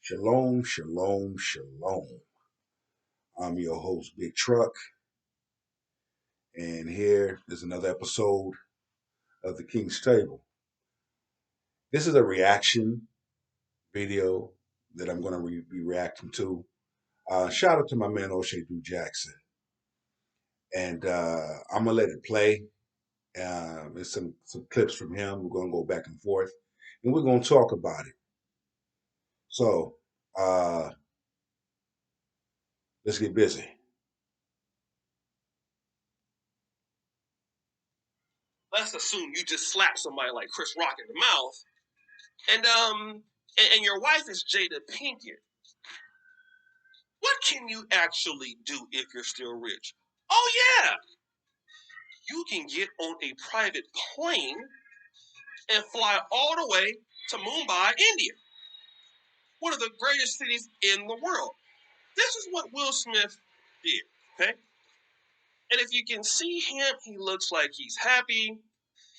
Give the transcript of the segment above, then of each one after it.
Shalom, shalom, shalom. I'm your host, Big Truck, and here is another episode of the King's Table. This is a reaction video that I'm going to be reacting to. Shout out to my man O'Shea Du Jackson, and I'm gonna let it play. There's some clips from him. We're gonna go back and forth, and we're gonna talk about it. So let's get busy. Let's assume you just slapped somebody like Chris Rock in the mouth, and your wife is Jada Pinkett. What can you actually do if you're still rich? Oh yeah, you can get on a private plane and fly all the way to Mumbai, India, one of the greatest cities in the world. This is what Will Smith did, okay? And if you can see him, he looks like he's happy.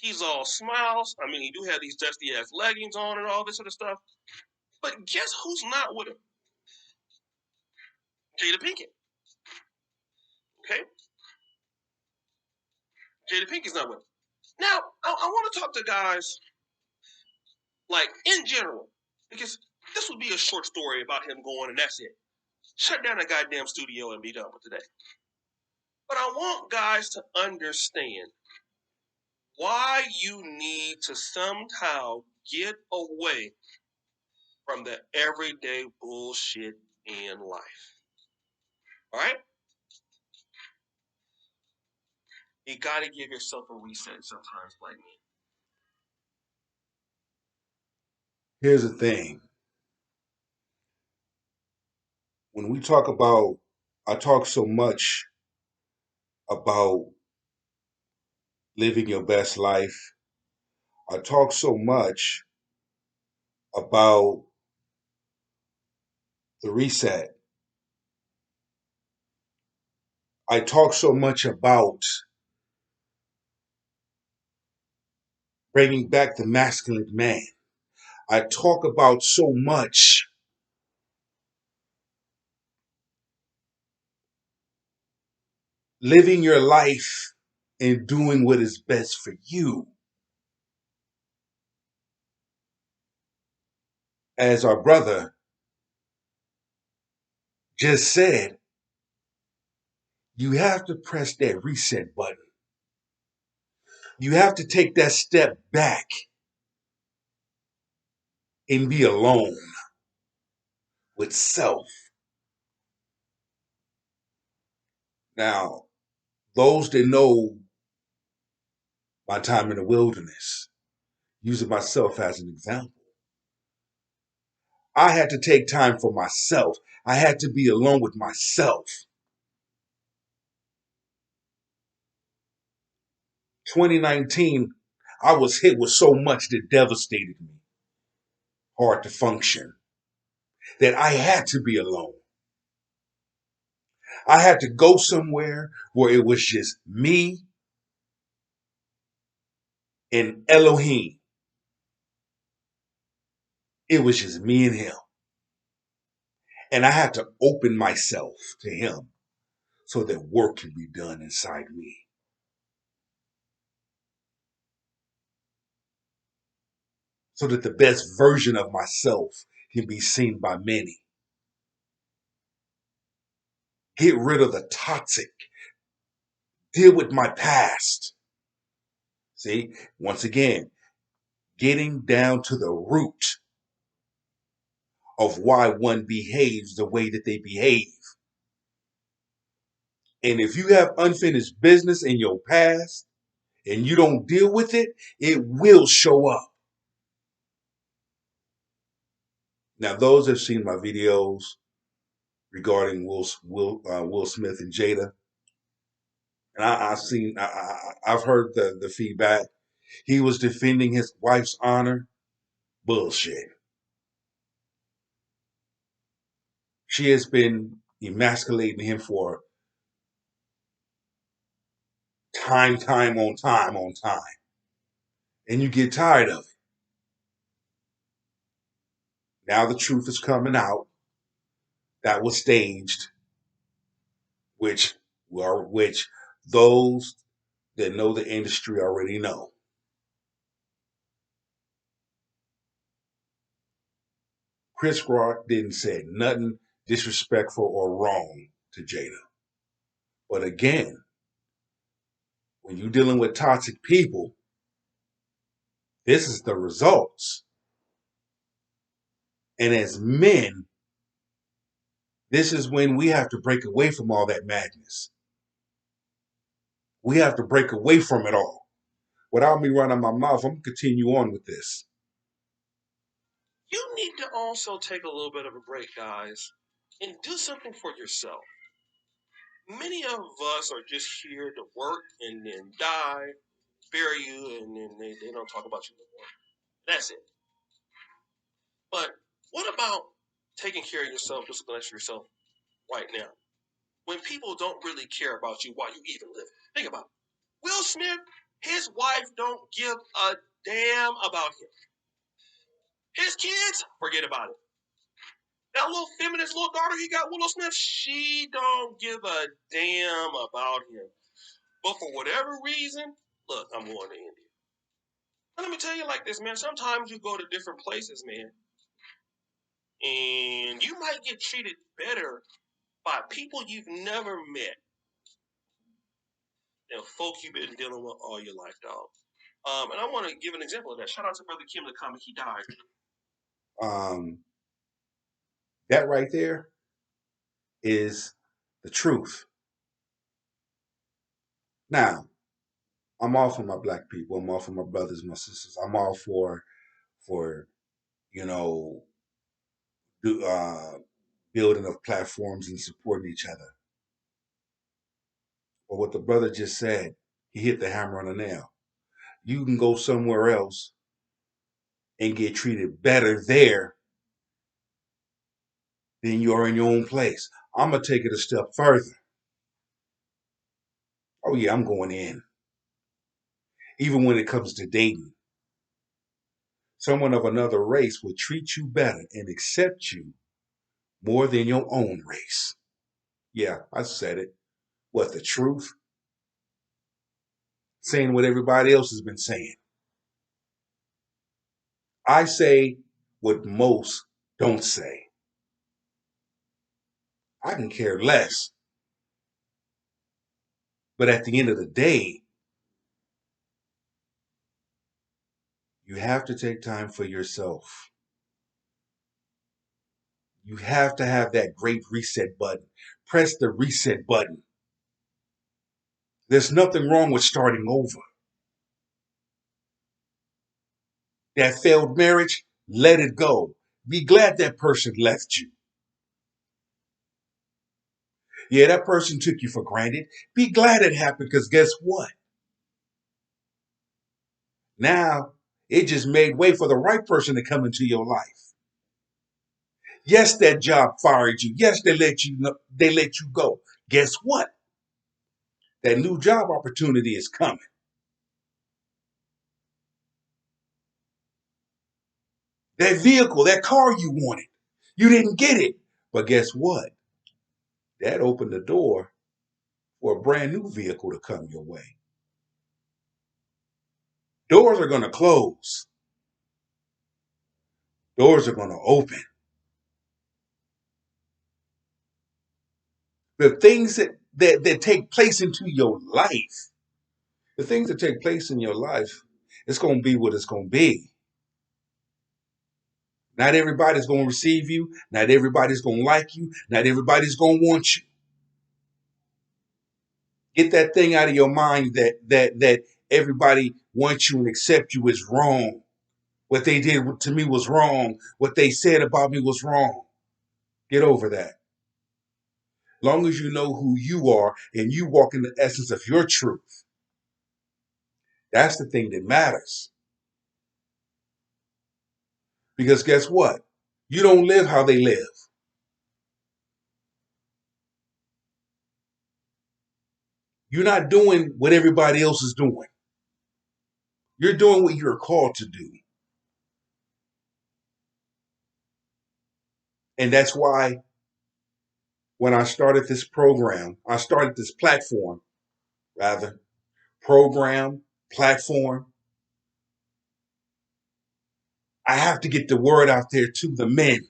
He's all smiles. I mean, he do have these dusty ass leggings on and all this sort of stuff. But guess who's not with him? Jada Pinkett. Okay? Jada Pinkett's not with him. Now, I want to talk to guys, like, in general, because this would be a short story about him going and that's it. Shut down the goddamn studio and be done with today. But I want guys to understand why you need to somehow get away from the everyday bullshit in life. All right? You got to give yourself a reset sometimes, like me. Here's the thing. When we talk about, I talk so much about living your best life. I talk so much about the reset. I talk so much about bringing back the masculine man. I talk about so much living your life and doing what is best for you. As our brother just said, you have to press that reset button. You have to take that step back and be alone with self. Now, those that know my time in the wilderness, using myself as an example, I had to take time for myself. I had to be alone with myself. 2019, I was hit with so much that devastated me, hard to function, that I had to be alone. I had to go somewhere where it was just me and Elohim. It was just me and him. And I had to open myself to him so that work can be done inside me. So that the best version of myself can be seen by many. Get rid of the toxic. Deal with my past. See, once again, getting down to the root of why one behaves the way that they behave. And if you have unfinished business in your past and you don't deal with it, it will show up. Now, those that have seen my videos regarding Will Smith and Jada, and I've heard the feedback. He was defending his wife's honor. Bullshit. She has been emasculating him for time on time. And you get tired of it. Now the truth is coming out. That was staged, which those that know the industry already know. Chris Rock didn't say nothing disrespectful or wrong to Jada. But again, when you're dealing with toxic people, this is the results. And as men, this is when we have to break away from all that madness. We have to break away from it all. Without me running my mouth, I'm going to continue on with this. You need to also take a little bit of a break, guys, and do something for yourself. Many of us are just here to work and then die, bury you, and then they don't talk about you anymore. That's it. But what about taking care of yourself, just looking at yourself right now? When people don't really care about you while you even live. Think about it. Will Smith, his wife don't give a damn about him. His kids, forget about it. That little feminist little daughter he got, Willow Smith, she don't give a damn about him. But for whatever reason, look, I'm going to India. And let me tell you like this, man. Sometimes you go to different places, man, and you might get treated better by people you've never met than folk you've been dealing with all your life, dog. And I want to give an example of that. Shout out to Brother Kim the comic. He died. Um, that right there is the truth. Now, I'm all for my black people. I'm all for my brothers, my sisters. I'm all for you know do, building of platforms and supporting each other. But what the brother just said, he hit the hammer on the nail. You can go somewhere else and get treated better there than you are in your own place. I'm gonna take it a step further. Oh yeah, I'm going in. Even when it comes to dating, someone of another race will treat you better and accept you more than your own race. Yeah, I said it. What, the truth? Saying what everybody else has been saying. I say what most don't say. I can care less. But at the end of the day, you have to take time for yourself. You have to have that great reset button. Press the reset button. There's nothing wrong with starting over. That failed marriage, let it go. Be glad that person left you. Yeah, that person took you for granted. Be glad it happened because guess what? Now it just made way for the right person to come into your life. Yes, that job fired you. Yes, they let you go. Guess what? That new job opportunity is coming. That vehicle, that car you wanted, you didn't get it. But guess what? That opened the door for a brand new vehicle to come your way. Doors are going to close. Doors are going to open. The things that take place into your life, the things that take place in your life, it's going to be what it's going to be. Not everybody's going to receive you. Not everybody's going to like you. Not everybody's going to want you. Get that thing out of your mind that everybody wants you and accept you is wrong. What they did to me was wrong. What they said about me was wrong. Get over that. Long as you know who you are and you walk in the essence of your truth, that's the thing that matters. Because guess what? You don't live how they live. You're not doing what everybody else is doing. You're doing what you're called to do. And that's why when I started this platform, rather, platform, I have to get the word out there to the men,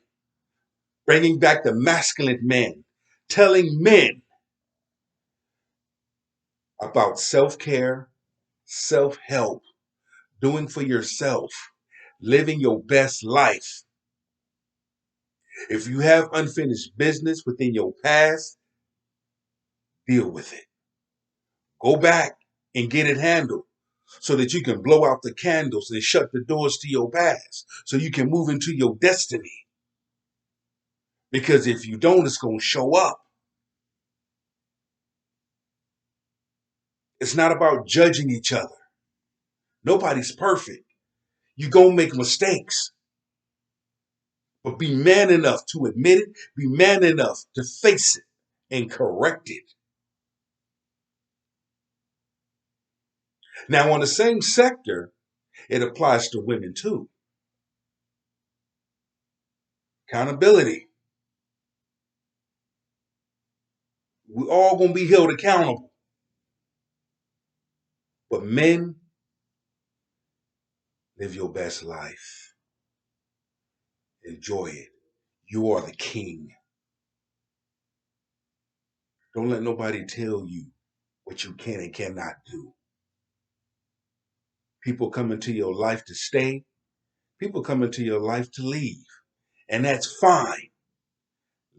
bringing back the masculine men, telling men about self-care, self-help, doing for yourself, living your best life. If you have unfinished business within your past, deal with it. Go back and get it handled so that you can blow out the candles and shut the doors to your past so you can move into your destiny. Because if you don't, it's going to show up. It's not about judging each other. Nobody's perfect. You're going to make mistakes. But be man enough to admit it, be man enough to face it and correct it. Now, on the same sector, it applies to women too. Accountability. We all going to be held accountable. But men, live your best life. Enjoy it. You are the king. Don't let nobody tell you what you can and cannot do. People come into your life to stay. People come into your life to leave. And that's fine.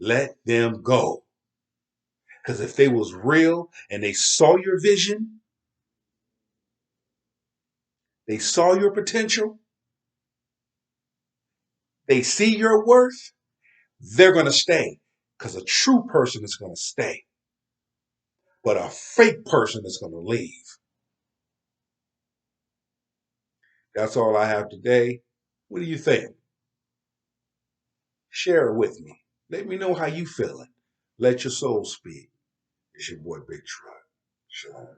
Let them go. Because if they was real and they saw your vision, they saw your potential, they see your worth, they're going to stay. Because a true person is going to stay. But a fake person is going to leave. That's all I have today. What do you think? Share it with me. Let me know how you feeling. Let your soul speak. It's your boy Big Truck. Shalom.